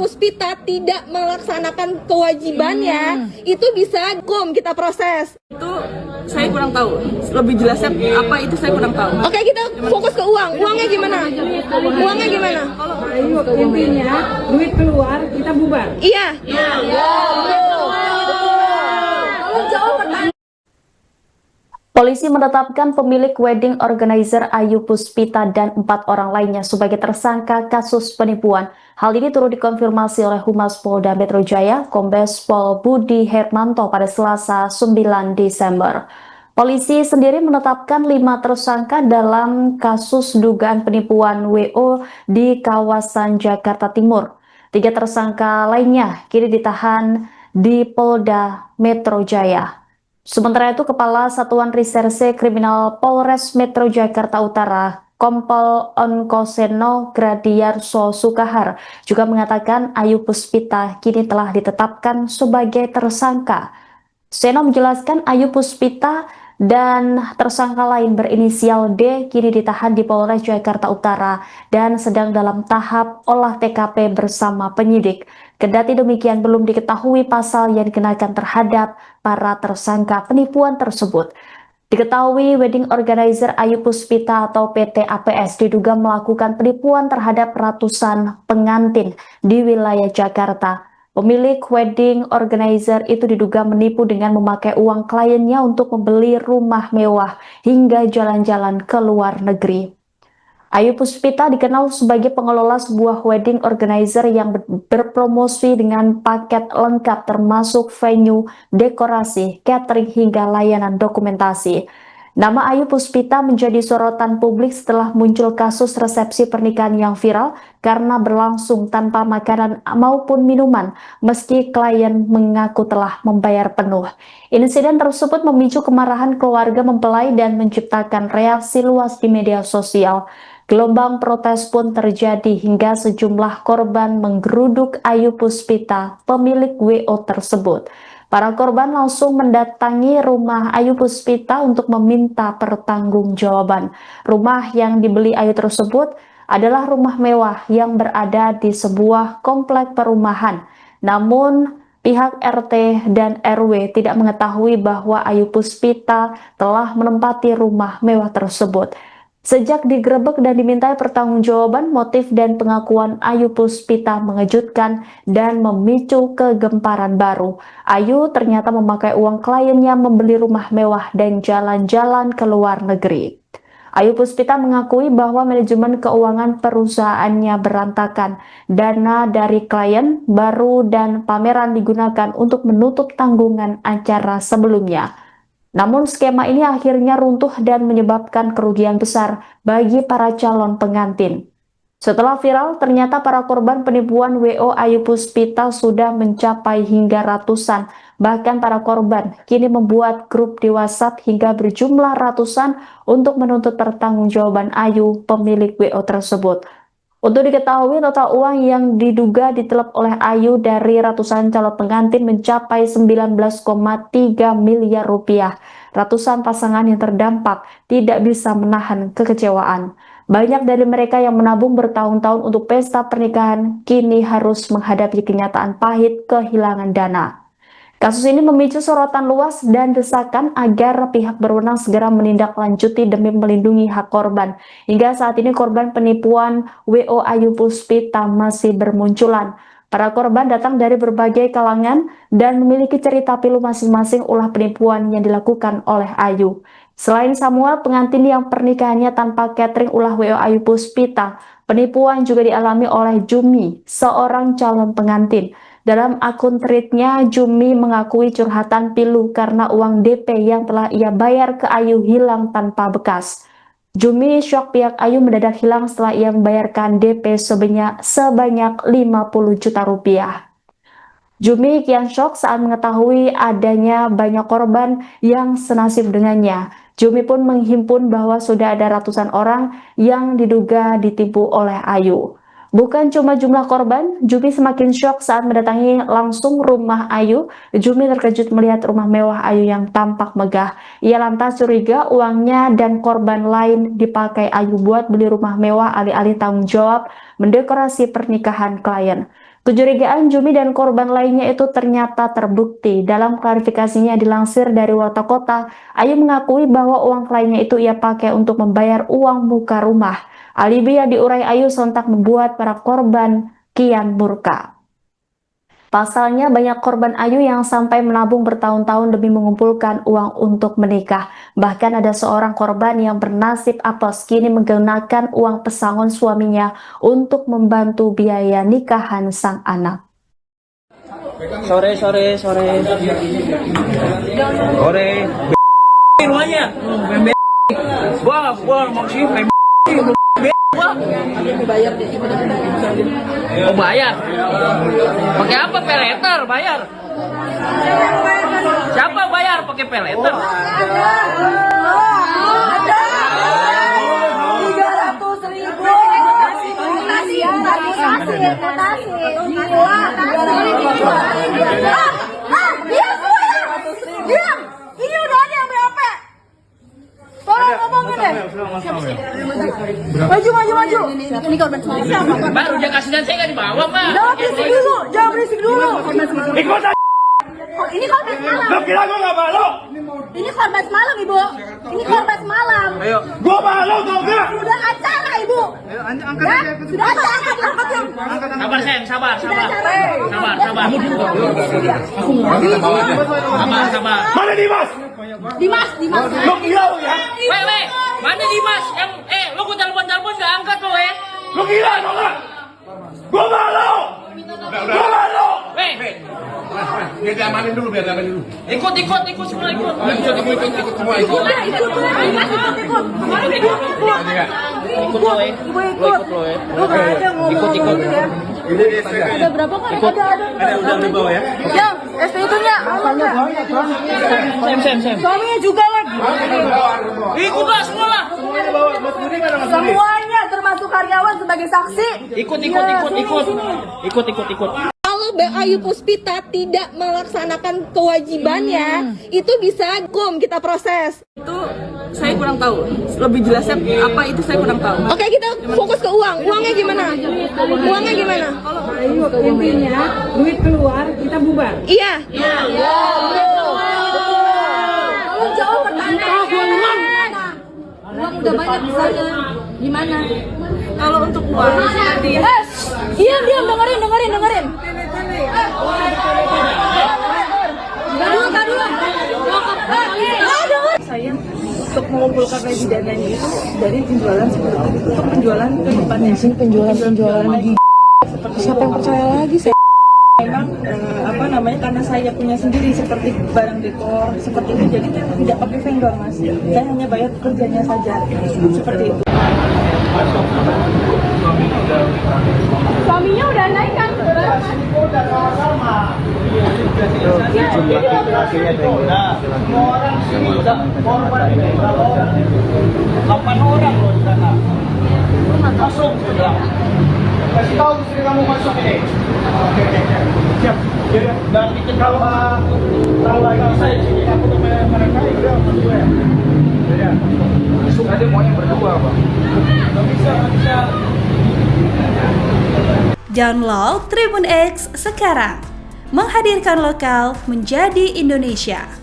Puspita tidak melaksanakan kewajibannya, itu bisa kita proses. Itu saya kurang tahu. Lebih jelasnya apa itu saya kurang tahu. Oke, kita fokus ke uang. Uangnya gimana? Uangnya gimana? Ayo, intinya duit keluar kita bubar. Iya. Polisi menetapkan pemilik wedding organizer Ayu Puspita dan 4 orang lainnya sebagai tersangka kasus penipuan. Hal ini turut dikonfirmasi oleh Humas Polda Metro Jaya, Kombes Pol Budi Hermanto pada Selasa 9 Desember. Polisi sendiri menetapkan 5 tersangka dalam kasus dugaan penipuan WO di kawasan Jakarta Timur. 3 tersangka lainnya kini ditahan di Polda Metro Jaya. Sementara itu, Kepala Satuan Reserse Kriminal Polres Metro Jakarta Utara, Kompol Onkoseno Gradiarso Sukahar, juga mengatakan Ayu Puspita kini telah ditetapkan sebagai tersangka. Seno menjelaskan Ayu Puspita dan tersangka lain berinisial D kini ditahan di Polres Jakarta Utara dan sedang dalam tahap olah TKP bersama penyidik. Kendati demikian, belum diketahui pasal yang dikenakan terhadap para tersangka penipuan tersebut. Diketahui wedding organizer Ayu Puspita atau PT APS diduga melakukan penipuan terhadap ratusan pengantin di wilayah Jakarta. Pemilik wedding organizer itu diduga menipu dengan memakai uang kliennya untuk membeli rumah mewah hingga jalan-jalan ke luar negeri. Ayu Puspita dikenal sebagai pengelola sebuah wedding organizer yang berpromosi dengan paket lengkap termasuk venue, dekorasi, catering hingga layanan dokumentasi. Nama Ayu Puspita menjadi sorotan publik setelah muncul kasus resepsi pernikahan yang viral karena berlangsung tanpa makanan maupun minuman meski klien mengaku telah membayar penuh. Insiden tersebut memicu kemarahan keluarga mempelai dan menciptakan reaksi luas di media sosial. Gelombang protes pun terjadi hingga sejumlah korban menggeruduk Ayu Puspita, pemilik WO tersebut. Para korban langsung mendatangi rumah Ayu Puspita untuk meminta pertanggungjawaban. Rumah yang dibeli Ayu tersebut adalah rumah mewah yang berada di sebuah komplek perumahan. Namun, pihak RT dan RW tidak mengetahui bahwa Ayu Puspita telah menempati rumah mewah tersebut. Sejak digerebek dan dimintai pertanggungjawaban, motif dan pengakuan Ayu Puspita mengejutkan dan memicu kegemparan baru. Ayu ternyata memakai uang kliennya membeli rumah mewah dan jalan-jalan ke luar negeri. Ayu Puspita mengakui bahwa manajemen keuangan perusahaannya berantakan. Dana dari klien baru dan pameran digunakan untuk menutup tanggungan acara sebelumnya. Namun skema ini akhirnya runtuh dan menyebabkan kerugian besar bagi para calon pengantin. Setelah viral, ternyata para korban penipuan WO Ayu Puspita sudah mencapai hingga ratusan. Bahkan para korban kini membuat grup di WhatsApp hingga berjumlah ratusan untuk menuntut pertanggungjawaban Ayu, pemilik WO tersebut. Untuk diketahui, total uang yang diduga ditelep oleh Ayu dari ratusan calon pengantin mencapai 19,3 miliar rupiah. Ratusan pasangan yang terdampak tidak bisa menahan kekecewaan. Banyak dari mereka yang menabung bertahun-tahun untuk pesta pernikahan kini harus menghadapi kenyataan pahit kehilangan dana. Kasus ini memicu sorotan luas dan desakan agar pihak berwenang segera menindaklanjuti demi melindungi hak korban. Hingga saat ini korban penipuan WO Ayu Puspita masih bermunculan. Para korban datang dari berbagai kalangan dan memiliki cerita pilu masing-masing ulah penipuan yang dilakukan oleh Ayu. Selain Samuel, pengantin yang pernikahannya tanpa catering ulah WO Ayu Puspita, penipuan juga dialami oleh Jumi, seorang calon pengantin. Dalam akun tweetnya, Jumi mengakui curhatan pilu karena uang DP yang telah ia bayar ke Ayu hilang tanpa bekas. Jumi syok pihak Ayu mendadak hilang setelah ia membayarkan DP sebanyak 50 juta rupiah. Jumi kian syok saat mengetahui adanya banyak korban yang senasib dengannya. Jumi pun menghimpun bahwa sudah ada ratusan orang yang diduga ditipu oleh Ayu. Bukan cuma jumlah korban, Jumi semakin syok saat mendatangi langsung rumah Ayu. Jumi terkejut melihat rumah mewah Ayu yang tampak megah. Ia lantas curiga uangnya dan korban lain dipakai Ayu buat beli rumah mewah alih-alih tanggung jawab mendekorasi pernikahan klien. Kecurigaan Jumi dan korban lainnya itu ternyata terbukti. Dalam klarifikasinya dilansir dari Warta Kota, Ayu mengakui bahwa uang lainnya itu ia pakai untuk membayar uang muka rumah. Alibi yang diurai Ayu sontak membuat para korban kian murka. Pasalnya banyak korban Ayu yang sampai menabung bertahun-tahun demi mengumpulkan uang untuk menikah. Bahkan ada seorang korban yang bernasib apes kini menggunakan uang pesangon suaminya untuk membantu biaya nikahan sang anak. Sore. Rumahnya. Gua maksudnya Oh bayar? Pakai apa? Peleter bayar? Siapa bayar pakai peleter? 300.000. Diam. Ini udah ada yang BAP. Tolong ngomongin deh. Maju. Ini korban siapa? Baru dia kasih dan saya nggak dibawa, Mbak. Jangan berisik dulu. Ikut aja. Ini korban semalam. Lo kira gua nggak malu? Ini korban semalam, Ibu. Ini korban semalam. Ayo. Gua malu tau nggak? Sudah acara, Ibu. Ayo, angkat Ya, aja. sudah acara, diangkat yang. Sabar, Sen. Sabar. Sabar. Mana Dimas? Dimas. Lo gila lo ya? Weh. Mana Dimas? Lo gua telepon nggak angkat lo ya? Lo gila tau nggak? Gua malu. Weh. Biar diamanin dulu. Ikut semua ikut. Ikut semua. Ikut lo ya. Ikut. Ada berapa kan? Ada Udah di bawah ya. Yang SPI-nya. Sem. Suaminya juga lagi. Ikut lah semua lah. Semuanya termasuk karyawan sebagai saksi. Ikut. Kalau Ayu Puspita tidak melaksanakan kewajibannya, itu bisa hukum kita proses. Itu saya kurang tahu. Lebih jelasnya apa itu saya kurang tahu. Oke, kita fokus ke uang. Uangnya gimana? Ayo, intinya duit keluar kita bubar. Iya. Tolong jawab pertanyaan. Uang udah banyak di sana. Gimana? Kalau untuk uang, Diam, dengerin. saya untuk mengumpulkan lagi dananya itu dari penjualan seperti itu. Untuk penjualan ke depannya sih penjualan lagi. Siapa yang percaya lagi saya? Memang karena saya punya sendiri seperti barang dekor seperti itu, jadi saya tidak pakai vendor mas. Saya hanya bayar kerjanya saja seperti itu. Suaminya udah naik kan? Kasih tahu istri kamu masuk ini. Oke. Siap. Dan itu kalau lagi saya sini aku tuh mereka udah berdua ya. Ya. Masuk aja maunya berdua, Bang. Enggak bisa. Download Tribun X sekarang. Menghadirkan lokal menjadi Indonesia.